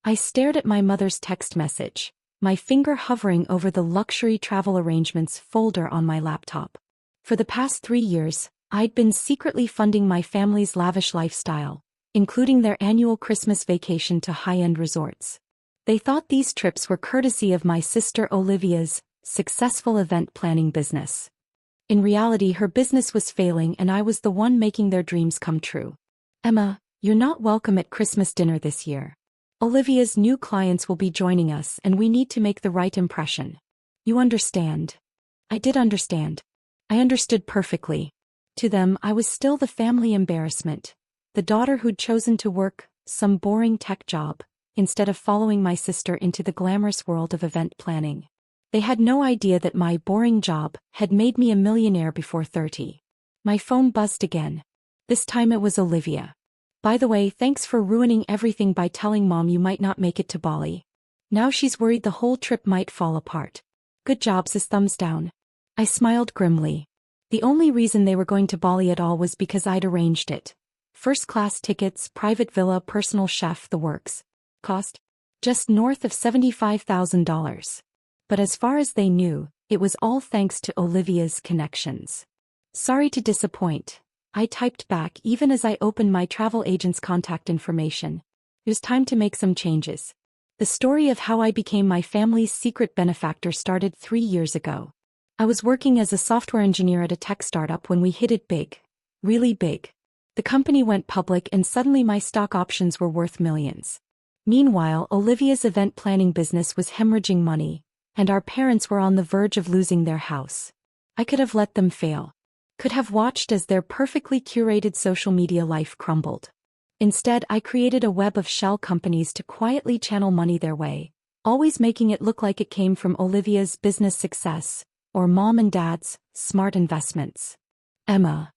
I stared at my mother's text message, my finger hovering over the luxury travel arrangements folder on my laptop. For the past 3 years, I'd been secretly funding my family's lavish lifestyle, including their annual Christmas vacation to high-end resorts. They thought these trips were courtesy of my sister Olivia's successful event planning business. In reality, her business was failing and I was the one making their dreams come true. Emma, you're not welcome at Christmas dinner this year. Olivia's new clients will be joining us and we need to make the right impression. You understand? I did understand. I understood perfectly. To them, I was still the family embarrassment, the daughter who'd chosen to work some boring tech job, instead of following my sister into the glamorous world of event planning. They had no idea that my boring job had made me a millionaire before 30. My phone buzzed again. This time it was Olivia. By the way, thanks for ruining everything by telling Mom you might not make it to Bali. Now she's worried the whole trip might fall apart. Good job, sis, thumbs down. I smiled grimly. The only reason they were going to Bali at all was because I'd arranged it. First-class tickets, private villa, personal chef, the works. Cost? Just north of $75,000. But as far as they knew, it was all thanks to Olivia's connections. Sorry to disappoint, I typed back even as I opened my travel agent's contact information. It was time to make some changes. The story of how I became my family's secret benefactor started 3 years ago. I was working as a software engineer at a tech startup when we hit it big. Really big. The company went public and suddenly my stock options were worth millions. Meanwhile, Olivia's event planning business was hemorrhaging money, and our parents were on the verge of losing their house. I could have let them fail. Could have watched as their perfectly curated social media life crumbled. Instead, I created a web of shell companies to quietly channel money their way, always making it look like it came from Olivia's business success, or Mom and Dad's smart investments. Emma.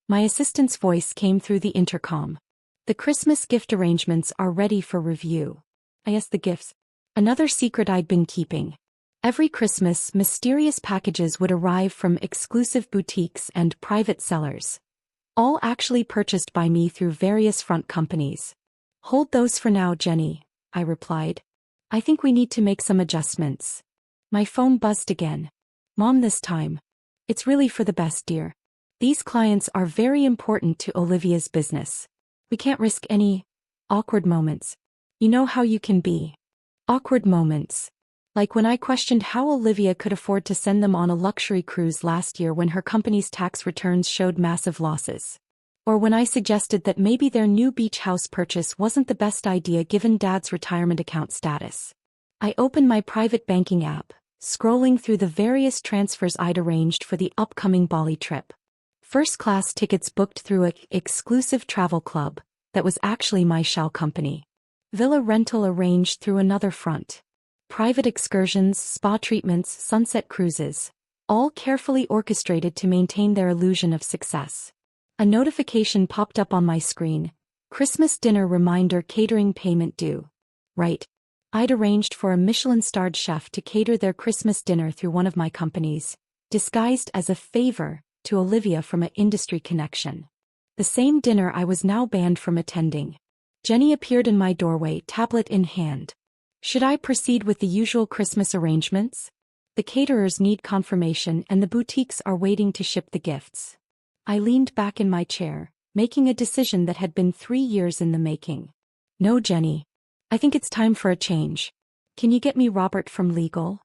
My assistant's voice came through the intercom. The Christmas gift arrangements are ready for review. I asked the gifts. Another secret I'd been keeping. Every Christmas, mysterious packages would arrive from exclusive boutiques and private sellers. All actually purchased by me through various front companies. Hold those for now, Jenny, I replied. I think we need to make some adjustments. My phone buzzed again. Mom, this time. It's really for the best, dear. These clients are very important to Olivia's business. We can't risk any awkward moments. You know how you can be. Awkward moments. Like when I questioned how Olivia could afford to send them on a luxury cruise last year when her company's tax returns showed massive losses. Or when I suggested that maybe their new beach house purchase wasn't the best idea given Dad's retirement account status. I opened my private banking app, scrolling through the various transfers I'd arranged for the upcoming Bali trip. First-class tickets booked through an exclusive travel club that was actually my shell company. Villa rental arranged through another front. Private excursions, spa treatments, sunset cruises, all carefully orchestrated to maintain their illusion of success. A notification popped up on my screen. Christmas dinner reminder, catering payment due. Right. I'd arranged for a Michelin-starred chef to cater their Christmas dinner through one of my companies, disguised as a favor to Olivia from an industry connection. The same dinner I was now banned from attending. Jenny appeared in my doorway, tablet in hand. Should I proceed with the usual Christmas arrangements? The caterers need confirmation and the boutiques are waiting to ship the gifts. I leaned back in my chair, making a decision that had been 3 years in the making. No, Jenny. I think it's time for a change. Can you get me Robert from legal?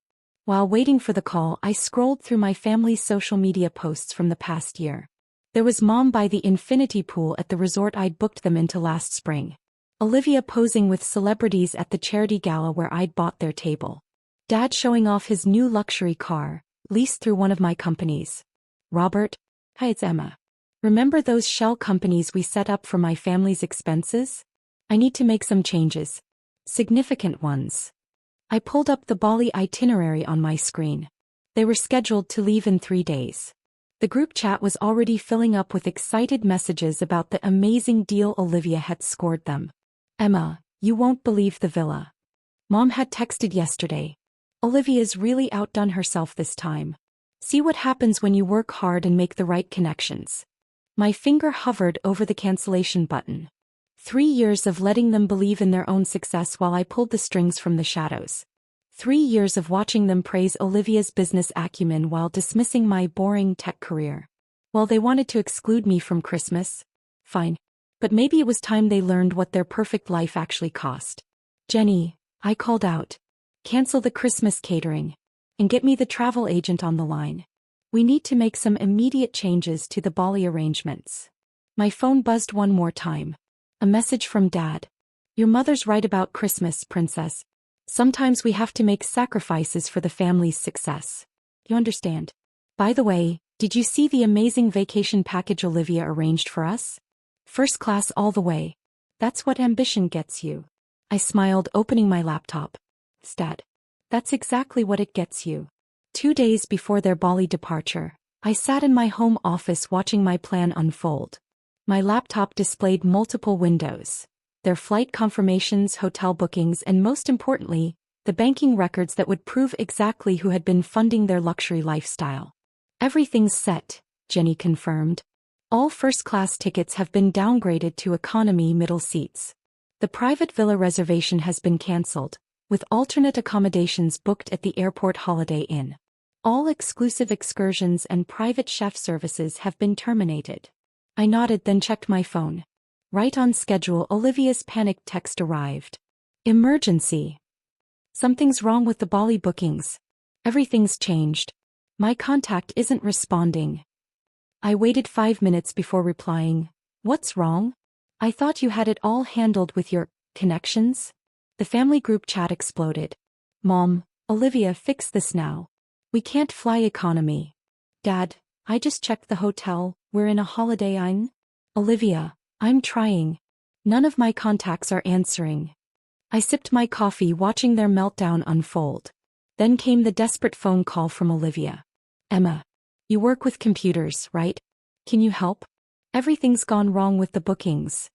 While waiting for the call, I scrolled through my family's social media posts from the past year. There was Mom by the infinity pool at the resort I'd booked them into last spring. Olivia posing with celebrities at the charity gala where I'd bought their table. Dad showing off his new luxury car, leased through one of my companies. Robert? Hi, it's Emma. Remember those shell companies we set up for my family's expenses? I need to make some changes. Significant ones. I pulled up the Bali itinerary on my screen. They were scheduled to leave in 3 days. The group chat was already filling up with excited messages about the amazing deal Olivia had scored them. Emma, you won't believe the villa. Mom had texted yesterday. Olivia's really outdone herself this time. See what happens when you work hard and make the right connections. My finger hovered over the cancellation button. 3 years of letting them believe in their own success while I pulled the strings from the shadows. 3 years of watching them praise Olivia's business acumen while dismissing my boring tech career. Well, they wanted to exclude me from Christmas. Fine. But maybe it was time they learned what their perfect life actually cost. Jenny, I called out. Cancel the Christmas catering. And get me the travel agent on the line. We need to make some immediate changes to the Bali arrangements. My phone buzzed one more time. A message from Dad. Your mother's right about Christmas, princess. Sometimes we have to make sacrifices for the family's success. You understand? By the way, did you see the amazing vacation package Olivia arranged for us? First class all the way. That's what ambition gets you. I smiled, opening my laptop. Stat. That's exactly what it gets you. 2 days before their Bali departure, I sat in my home office watching my plan unfold. My laptop displayed multiple windows. Their flight confirmations, hotel bookings, and most importantly, the banking records that would prove exactly who had been funding their luxury lifestyle. Everything's set, Jenny confirmed. All first-class tickets have been downgraded to economy middle seats. The private villa reservation has been cancelled, with alternate accommodations booked at the airport Holiday Inn. All exclusive excursions and private chef services have been terminated. I nodded, then checked my phone. Right on schedule. Olivia's panicked text arrived. Emergency. Something's wrong with the Bali bookings. Everything's changed. My contact isn't responding. I waited 5 minutes before replying. What's wrong? I thought you had it all handled with your connections? The family group chat exploded. Mom, Olivia, fix this now. We can't fly economy. Dad, I just checked the hotel, we're in a Holiday Inn. Olivia, I'm trying. None of my contacts are answering. I sipped my coffee, watching their meltdown unfold. Then came the desperate phone call from Olivia. Emma, you work with computers, right? Can you help? Everything's gone wrong with the bookings.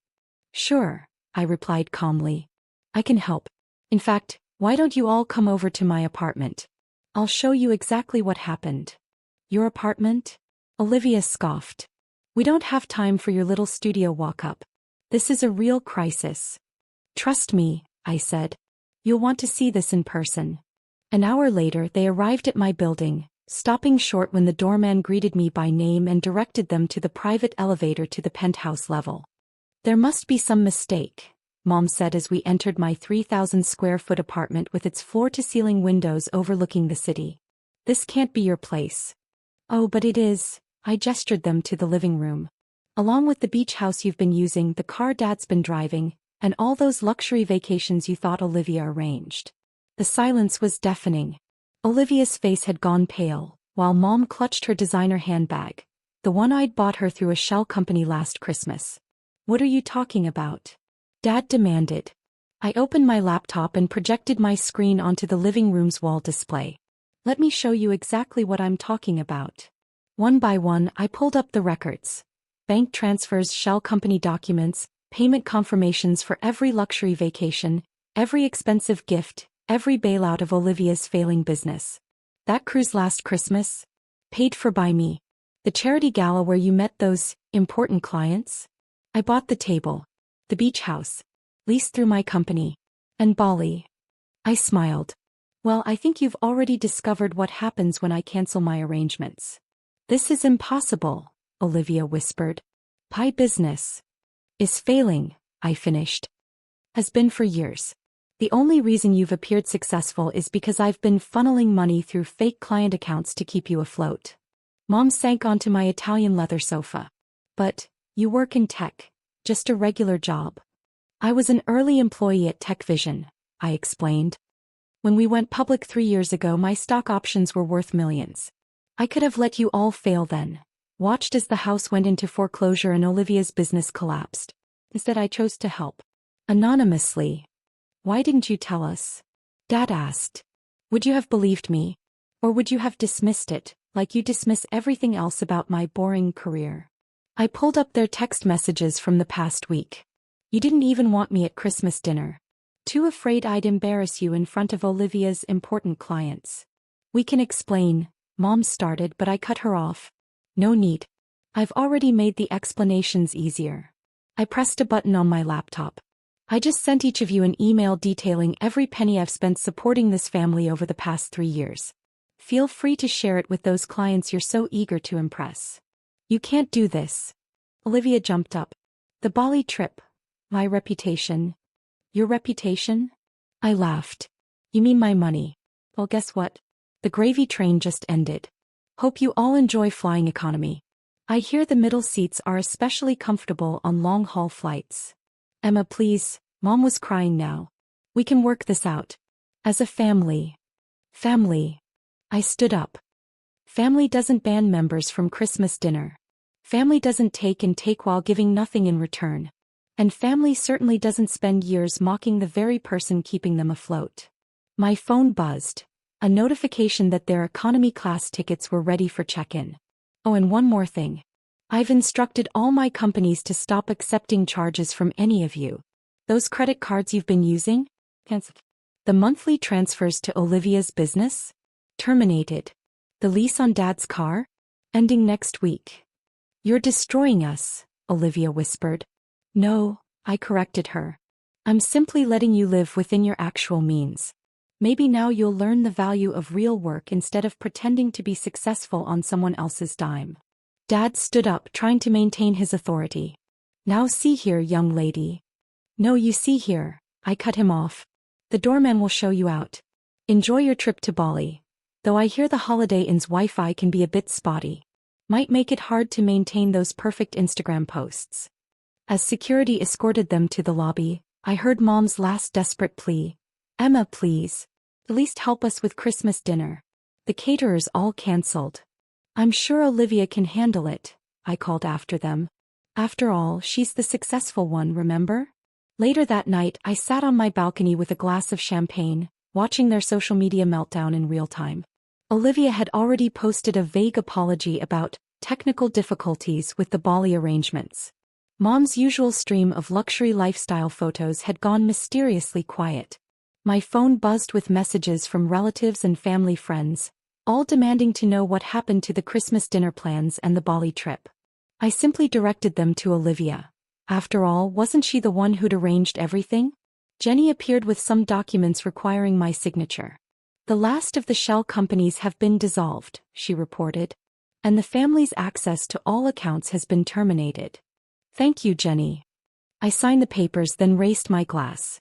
Sure, I replied calmly. I can help. In fact, why don't you all come over to my apartment? I'll show you exactly what happened. Your apartment? Olivia scoffed. We don't have time for your little studio walk-up. This is a real crisis. Trust me, I said. You'll want to see this in person. An hour later, they arrived at my building, stopping short when the doorman greeted me by name and directed them to the private elevator to the penthouse level. There must be some mistake, Mom said as we entered my 3,000-square-foot apartment with its floor-to-ceiling windows overlooking the city. This can't be your place. Oh, but it is. I gestured them to the living room. Along with the beach house you've been using, the car Dad's been driving, and all those luxury vacations you thought Olivia arranged. The silence was deafening. Olivia's face had gone pale, while Mom clutched her designer handbag, the one I'd bought her through a shell company last Christmas. What are you talking about? Dad demanded. I opened my laptop and projected my screen onto the living room's wall display. Let me show you exactly what I'm talking about. One by one, I pulled up the records. Bank transfers, shell company documents, payment confirmations for every luxury vacation, every expensive gift, every bailout of Olivia's failing business. That cruise last Christmas? Paid for by me. The charity gala where you met those important clients? I bought the table. The beach house. Leased through my company. And Bali. I smiled. Well, I think you've already discovered what happens when I cancel my arrangements. This is impossible, Olivia whispered. Pie business is failing, I finished. Has been for years. The only reason you've appeared successful is because I've been funneling money through fake client accounts to keep you afloat. Mom sank onto my Italian leather sofa. But, you work in tech, just a regular job. I was an early employee at Tech Vision, I explained. When we went public 3 years ago, my stock options were worth millions. I could have let you all fail then. Watched as the house went into foreclosure and Olivia's business collapsed. Instead, I chose to help. Anonymously. Why didn't you tell us? Dad asked. Would you have believed me? Or would you have dismissed it, like you dismiss everything else about my boring career? I pulled up their text messages from the past week. You didn't even want me at Christmas dinner. Too afraid I'd embarrass you in front of Olivia's important clients. We can explain, Mom started, but I cut her off. No need. I've already made the explanations easier. I pressed a button on my laptop. I just sent each of you an email detailing every penny I've spent supporting this family over the past 3 years. Feel free to share it with those clients you're so eager to impress. You can't do this. Olivia jumped up. The Bali trip. My reputation. Your reputation? I laughed. You mean my money? Well, guess what? The gravy train just ended. Hope you all enjoy flying economy. I hear the middle seats are especially comfortable on long-haul flights. Emma, please, Mom was crying now. We can work this out. As a family. Family. I stood up. Family doesn't ban members from Christmas dinner. Family doesn't take while giving nothing in return. And family certainly doesn't spend years mocking the very person keeping them afloat. My phone buzzed. A notification that their economy class tickets were ready for check-in. Oh, and one more thing. I've instructed all my companies to stop accepting charges from any of you. Those credit cards you've been using? Cancelled. The monthly transfers to Olivia's business? Terminated. The lease on Dad's car? Ending next week. You're destroying us, Olivia whispered. No, I corrected her. I'm simply letting you live within your actual means. Maybe now you'll learn the value of real work instead of pretending to be successful on someone else's dime. Dad stood up, trying to maintain his authority. Now see here, young lady. No, you see here, I cut him off. The doorman will show you out. Enjoy your trip to Bali. Though I hear the Holiday Inn's Wi-Fi can be a bit spotty. Might make it hard to maintain those perfect Instagram posts. As security escorted them to the lobby, I heard Mom's last desperate plea. Emma, please. At least help us with Christmas dinner. The caterers all cancelled. I'm sure Olivia can handle it, I called after them. After all, she's the successful one, remember? Later that night, I sat on my balcony with a glass of champagne, watching their social media meltdown in real time. Olivia had already posted a vague apology about technical difficulties with the Bali arrangements. Mom's usual stream of luxury lifestyle photos had gone mysteriously quiet. My phone buzzed with messages from relatives and family friends, all demanding to know what happened to the Christmas dinner plans and the Bali trip. I simply directed them to Olivia. After all, wasn't she the one who'd arranged everything? Jenny appeared with some documents requiring my signature. The last of the shell companies have been dissolved, she reported. And the family's access to all accounts has been terminated. Thank you, Jenny. I signed the papers, then raised my glass.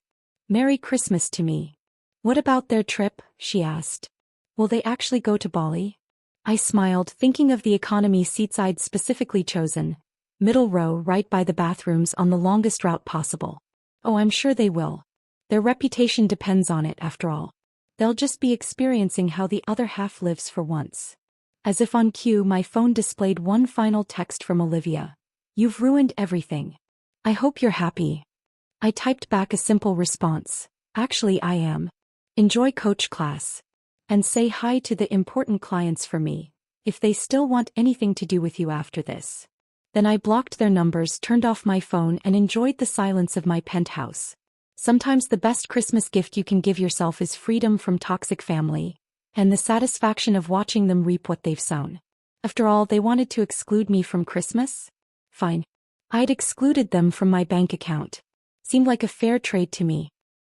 Merry Christmas to me. What about their trip? She asked. Will they actually go to Bali? I smiled, thinking of the economy seats I'd specifically chosen. Middle row, right by the bathrooms on the longest route possible. Oh, I'm sure they will. Their reputation depends on it, after all. They'll just be experiencing how the other half lives for once. As if on cue, my phone displayed one final text from Olivia. You've ruined everything. I hope you're happy. I typed back a simple response. Actually, I am. Enjoy coach class. And say hi to the important clients for me, if they still want anything to do with you after this. Then I blocked their numbers, turned off my phone, and enjoyed the silence of my penthouse. Sometimes the best Christmas gift you can give yourself is freedom from toxic family, and the satisfaction of watching them reap what they've sown. After all, they wanted to exclude me from Christmas? Fine. I'd excluded them from my bank account. Seemed like a fair trade to me.